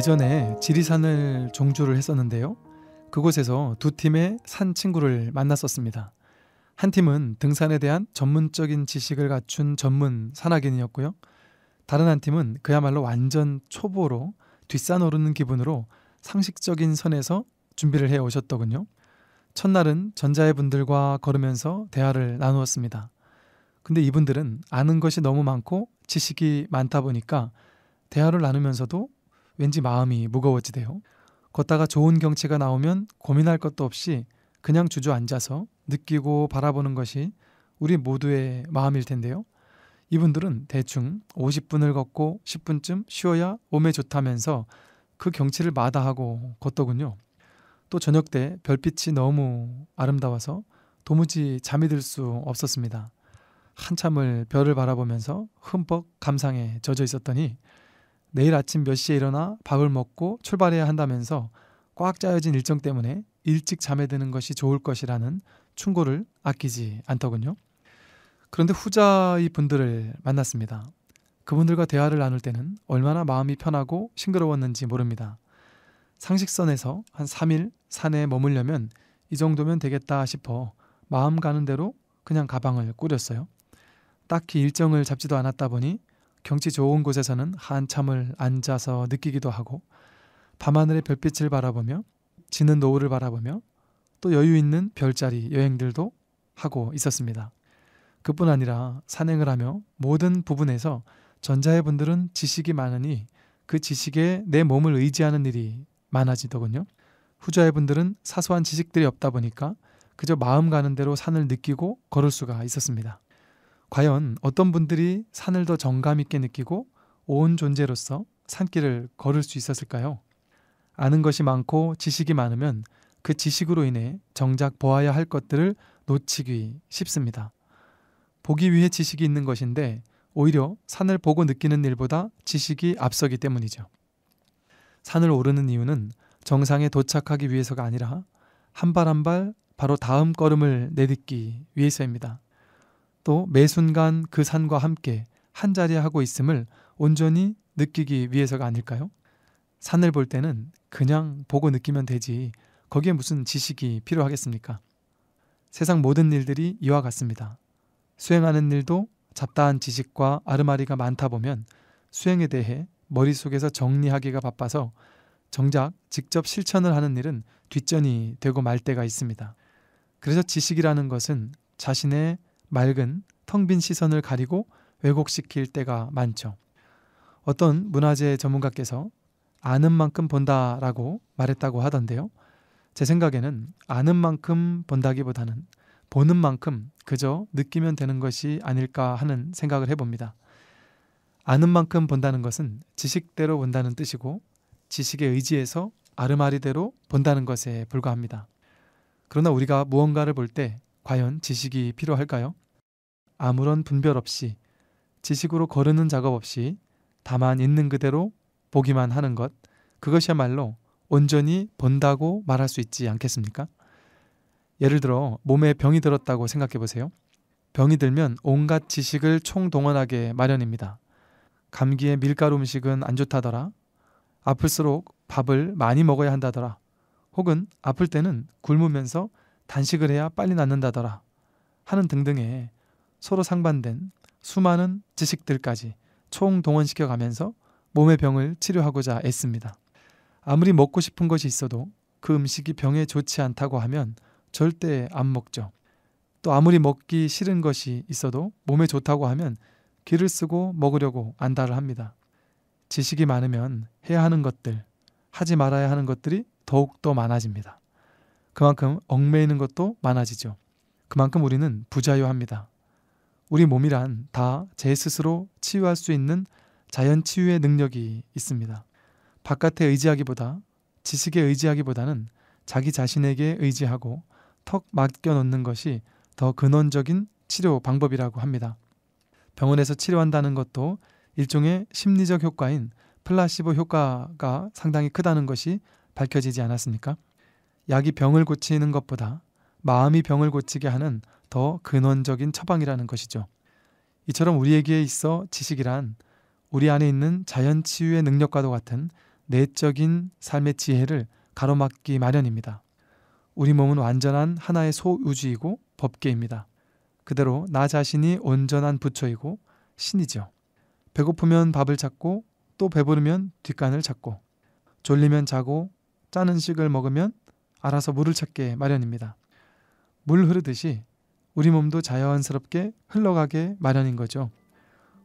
예전에 지리산을 종주를 했었는데요. 그곳에서 두 팀의 산 친구를 만났었습니다. 한 팀은 등산에 대한 전문적인 지식을 갖춘 전문 산악인이었고요. 다른 한 팀은 그야말로 완전 초보로 뒷산 오르는 기분으로 상식적인 선에서 준비를 해 오셨더군요. 첫날은 전자의 분들과 걸으면서 대화를 나누었습니다. 근데 이분들은 아는 것이 너무 많고 지식이 많다 보니까 대화를 나누면서도 왠지 마음이 무거워지대요. 걷다가 좋은 경치가 나오면 고민할 것도 없이 그냥 주저앉아서 느끼고 바라보는 것이 우리 모두의 마음일 텐데요. 이분들은 대충 50분을 걷고 10분쯤 쉬어야 몸에 좋다면서 그 경치를 마다하고 걷더군요. 또 저녁 때 별빛이 너무 아름다워서 도무지 잠이 들 수 없었습니다. 한참을 별을 바라보면서 흠뻑 감상에 젖어 있었더니 내일 아침 몇 시에 일어나 밥을 먹고 출발해야 한다면서 꽉 짜여진 일정 때문에 일찍 잠에 드는 것이 좋을 것이라는 충고를 아끼지 않더군요. 그런데 후자의 분들을 만났습니다. 그분들과 대화를 나눌 때는 얼마나 마음이 편하고 싱그러웠는지 모릅니다. 상식선에서 한 3일 산에 머물려면 이 정도면 되겠다 싶어 마음 가는 대로 그냥 가방을 꾸렸어요. 딱히 일정을 잡지도 않았다 보니 경치 좋은 곳에서는 한참을 앉아서 느끼기도 하고 밤하늘의 별빛을 바라보며 지는 노을을 바라보며 또 여유 있는 별자리 여행들도 하고 있었습니다. 그뿐 아니라 산행을 하며 모든 부분에서 전자의 분들은 지식이 많으니 그 지식에 내 몸을 의지하는 일이 많아지더군요. 후자의 분들은 사소한 지식들이 없다 보니까 그저 마음 가는 대로 산을 느끼고 걸을 수가 있었습니다. 과연 어떤 분들이 산을 더 정감 있게 느끼고 온 존재로서 산길을 걸을 수 있었을까요? 아는 것이 많고 지식이 많으면 그 지식으로 인해 정작 보아야 할 것들을 놓치기 쉽습니다. 보기 위해 지식이 있는 것인데 오히려 산을 보고 느끼는 일보다 지식이 앞서기 때문이죠. 산을 오르는 이유는 정상에 도착하기 위해서가 아니라 한 발 한 발 바로 다음 걸음을 내딛기 위해서입니다. 또 매 순간 그 산과 함께 한자리 하고 있음을 온전히 느끼기 위해서가 아닐까요? 산을 볼 때는 그냥 보고 느끼면 되지 거기에 무슨 지식이 필요하겠습니까? 세상 모든 일들이 이와 같습니다. 수행하는 일도 잡다한 지식과 아르마리가 많다 보면 수행에 대해 머릿속에서 정리하기가 바빠서 정작 직접 실천을 하는 일은 뒷전이 되고 말 때가 있습니다. 그래서 지식이라는 것은 자신의 맑은 텅 빈 시선을 가리고 왜곡시킬 때가 많죠. 어떤 문화재 전문가께서 아는 만큼 본다라고 말했다고 하던데요. 제 생각에는 아는 만큼 본다기보다는 보는 만큼 그저 느끼면 되는 것이 아닐까 하는 생각을 해봅니다. 아는 만큼 본다는 것은 지식대로 본다는 뜻이고 지식에 의지해서 아르마리대로 본다는 것에 불과합니다. 그러나 우리가 무언가를 볼 때 과연 지식이 필요할까요? 아무런 분별 없이 지식으로 거르는 작업 없이 다만 있는 그대로 보기만 하는 것, 그것이야말로 온전히 본다고 말할 수 있지 않겠습니까? 예를 들어 몸에 병이 들었다고 생각해 보세요. 병이 들면 온갖 지식을 총동원하게 마련입니다. 감기에 밀가루 음식은 안 좋다더라. 아플수록 밥을 많이 먹어야 한다더라. 혹은 아플 때는 굶으면서 단식을 해야 빨리 낫는다더라. 하는 등등의 서로 상반된 수많은 지식들까지 총동원시켜 가면서 몸의 병을 치료하고자 애씁니다. 아무리 먹고 싶은 것이 있어도 그 음식이 병에 좋지 않다고 하면 절대 안 먹죠. 또 아무리 먹기 싫은 것이 있어도 몸에 좋다고 하면 기를 쓰고 먹으려고 안달을 합니다. 지식이 많으면 해야 하는 것들, 하지 말아야 하는 것들이 더욱더 많아집니다. 그만큼 얽매이는 것도 많아지죠. 그만큼 우리는 부자유합니다. 우리 몸이란 다 제 스스로 치유할 수 있는 자연 치유의 능력이 있습니다. 바깥에 의지하기보다 지식에 의지하기보다는 자기 자신에게 의지하고 턱 맡겨놓는 것이 더 근원적인 치료 방법이라고 합니다. 병원에서 치료한다는 것도 일종의 심리적 효과인 플라시보 효과가 상당히 크다는 것이 밝혀지지 않았습니까? 약이 병을 고치는 것보다 마음이 병을 고치게 하는 더 근원적인 처방이라는 것이죠. 이처럼 우리에게 있어 지식이란 우리 안에 있는 자연 치유의 능력과도 같은 내적인 삶의 지혜를 가로막기 마련입니다. 우리 몸은 완전한 하나의 소유주이고 법계입니다. 그대로 나 자신이 온전한 부처이고 신이죠. 배고프면 밥을 찾고 또 배부르면 뒷간을 찾고 졸리면 자고 짜는 식을 먹으면 알아서 물을 찾게 마련입니다. 물 흐르듯이 우리 몸도 자연스럽게 흘러가게 마련인 거죠.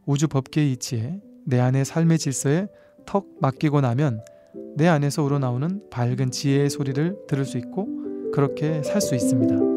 우주 법계의 이치에 내 안의 삶의 질서에 턱 맡기고 나면 내 안에서 우러나오는 밝은 지혜의 소리를 들을 수 있고 그렇게 살 수 있습니다.